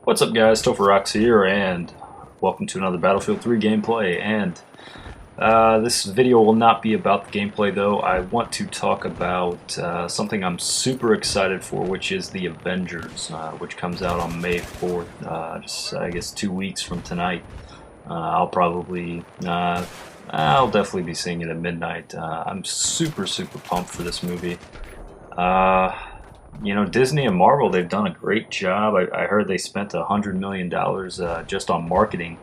What's up, guys? Topherocks here, and welcome to another Battlefield 3 gameplay. And this video will not be about the gameplay, though. I want to talk about something I'm super excited for, which is the Avengers, which comes out on May 4th, just I guess 2 weeks from tonight. I'll definitely be seeing it at midnight. I'm super pumped for this movie. You know, Disney and Marvel, they've done a great job. I heard they spent $100 million just on marketing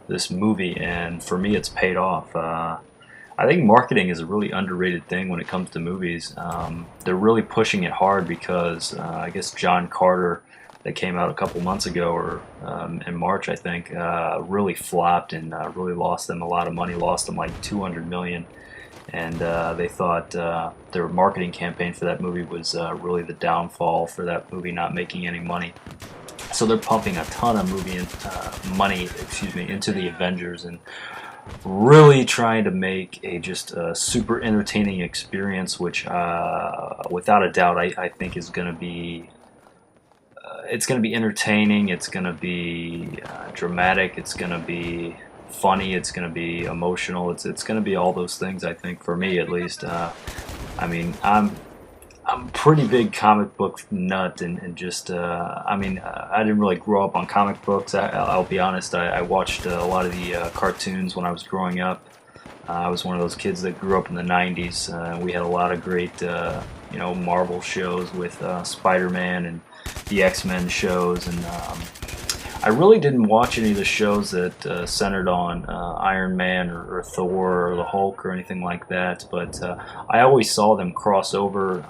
this movie, and for me, it's paid off. I think marketing is a really underrated thing when it comes to movies. They're really pushing it hard because I guess John Carter, that came out a couple months ago, or in March, I think, really flopped and really lost them a lot of money, lost them like $200 million. And they thought their marketing campaign for that movie was really the downfall for that movie not making any money. So they're pumping a ton of money, into the Avengers and really trying to make a just super entertaining experience, which without a doubt I think is going to be. It's going to be entertaining. It's going to be dramatic. It's going to be funny. It's going to be emotional. It's going to be all those things, I think, for me at least. I mean, I'm a pretty big comic book nut, and just I didn't really grow up on comic books. I'll be honest. I watched a lot of the cartoons when I was growing up. I was one of those kids that grew up in the '90s. We had a lot of great Marvel shows with Spider-Man and the X-Men shows, and I really didn't watch any of the shows that centered on Iron Man or Thor or the Hulk or anything like that, but I always saw them cross over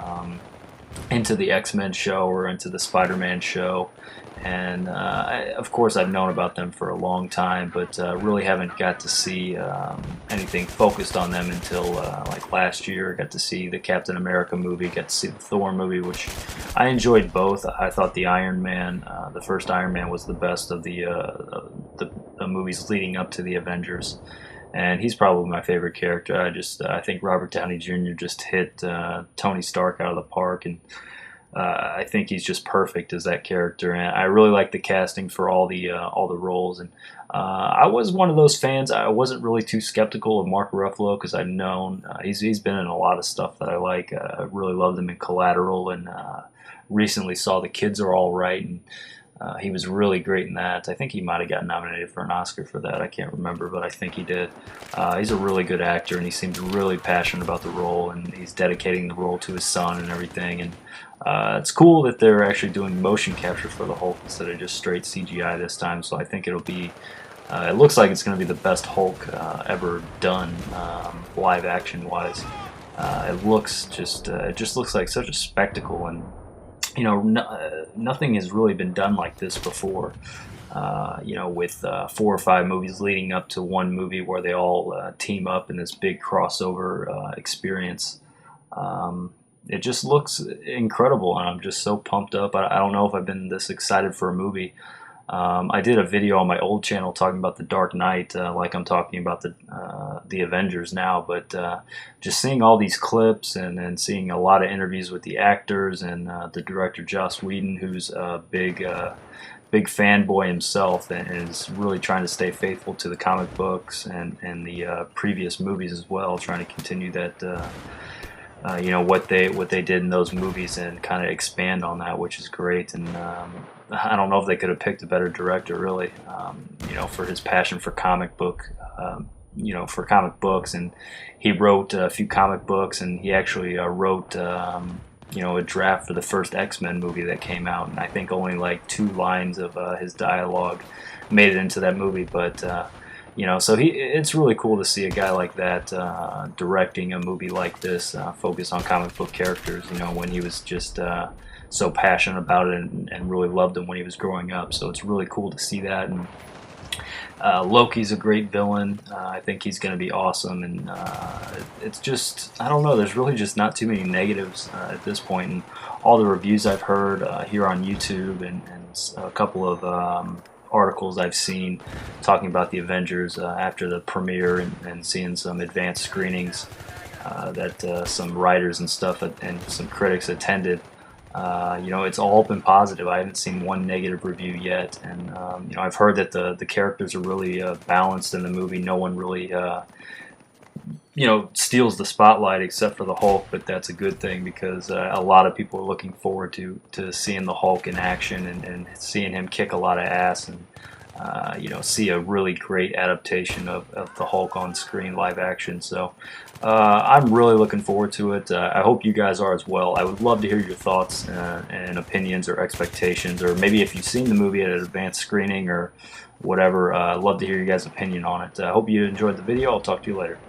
into the X-Men show or into the Spider-Man show. And of course, I've known about them for a long time, but really haven't got to see anything focused on them until like last year. I got to see the Captain America movie, got to see the Thor movie, which I enjoyed both. I thought the Iron Man, the first Iron Man, was the best of the movies leading up to the Avengers. And he's probably my favorite character. I think Robert Downey Jr. just hit Tony Stark out of the park, and I think he's just perfect as that character, and I really like the casting for all the roles. And I was one of those fans. I wasn't really too skeptical of Mark Ruffalo because I've known he's been in a lot of stuff that I like. I really loved him in Collateral, and recently saw The Kids Are All Right, and he was really great in that. I think he might have gotten nominated for an Oscar for that. I can't remember, but I think he did. He's a really good actor, and he seems really passionate about the role, and he's dedicating the role to his son and everything. And it's cool that they're actually doing motion capture for the Hulk instead of just straight CGI this time. So I think it'll be. It looks like it's going to be the best Hulk ever done, live action wise. It just looks like such a spectacle, and nothing has really been done like this before. With 4 or 5 movies leading up to one movie where they all team up in this big crossover experience. It just looks incredible, and I'm just so pumped up. I don't know if I've been this excited for a movie. I did a video on my old channel talking about The Dark Knight, like I'm talking about the Avengers now, but just seeing all these clips and seeing a lot of interviews with the actors and the director Joss Whedon, who's a big fanboy himself and is really trying to stay faithful to the comic books and the previous movies as well, trying to continue that what they did in those movies and kind of expand on that, which is great. And I don't know if they could have picked a better director, really, for his passion for comic books. And he wrote a few comic books, and he actually wrote a draft for the first X-Men movie that came out, and I think only like 2 lines of his dialogue made it into that movie. But so it's really cool to see a guy like that directing a movie like this, focused on comic book characters, when he was just so passionate about it and really loved them when he was growing up. So it's really cool to see that. And Loki's a great villain. I think he's going to be awesome. And it's just, I don't know, there's really just not too many negatives at this point. And all the reviews I've heard here on YouTube and a couple of articles I've seen talking about the Avengers after the premiere, and seeing some advanced screenings that some writers and stuff and some critics attended. You know, it's all been positive. I haven't seen one negative review yet, and you know, I've heard that the characters are really balanced in the movie. No one really you know, steals the spotlight except for the Hulk, but that's a good thing because a lot of people are looking forward to seeing the Hulk in action and seeing him kick a lot of ass and you know, see a really great adaptation of the Hulk on screen live action. So I'm really looking forward to it. I hope you guys are as well. I would love to hear your thoughts and opinions or expectations, or maybe if you've seen the movie at an advanced screening or whatever. I'd love to hear your guys' opinion on it. I hope you enjoyed the video. I'll talk to you later.